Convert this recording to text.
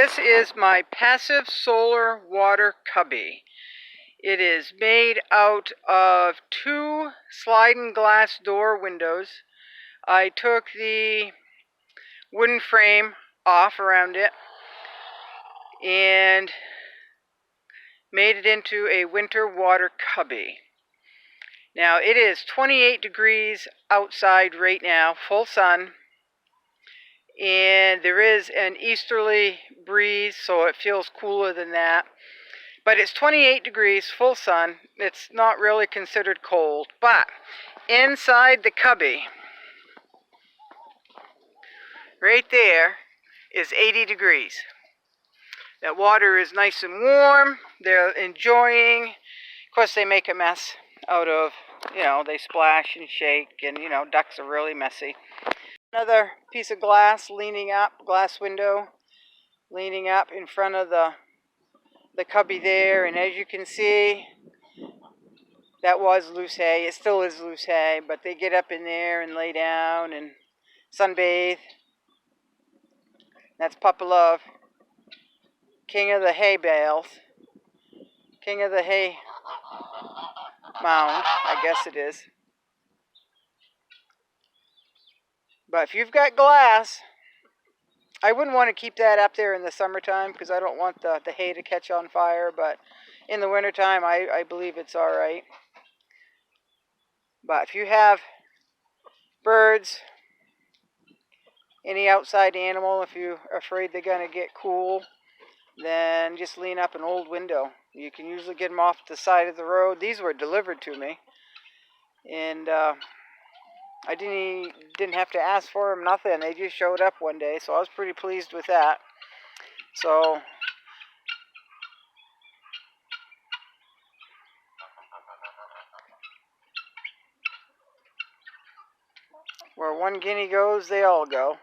This is my passive solar water cubby. It is made out of 2 sliding glass door windows. I took the wooden frame off around it and made it into a winter water cubby. Now it is 28 degrees outside right now, full sun, and there is an easterly breeze, so it feels cooler than that. But it's 28 degrees, full sun. It's not really considered cold, but inside the cubby, right there, is 80 degrees. That water is nice and warm. They're enjoying. Of course, they make a mess out of, they splash and shake, and, ducks are really messy. Another piece of glass leaning up, glass window, leaning up in front of the cubby there, and as you can see, that was loose hay. It still is loose hay, but they get up in there and lay down and sunbathe. That's Papa Love, king of the hay bales, king of the hay mound, I guess it is. But if you've got glass, I wouldn't want to keep that up there in the summertime because I don't want the hay to catch on fire, but in the wintertime, I believe it's all right. But if you have birds, any outside animal, if you're afraid they're going to get cool, then just lean up an old window. You can usually get them off the side of the road. These were delivered to me, and I didn't have to ask for them, nothing. They just showed up one day, so I was pretty pleased with that. So where one guinea goes, they all go.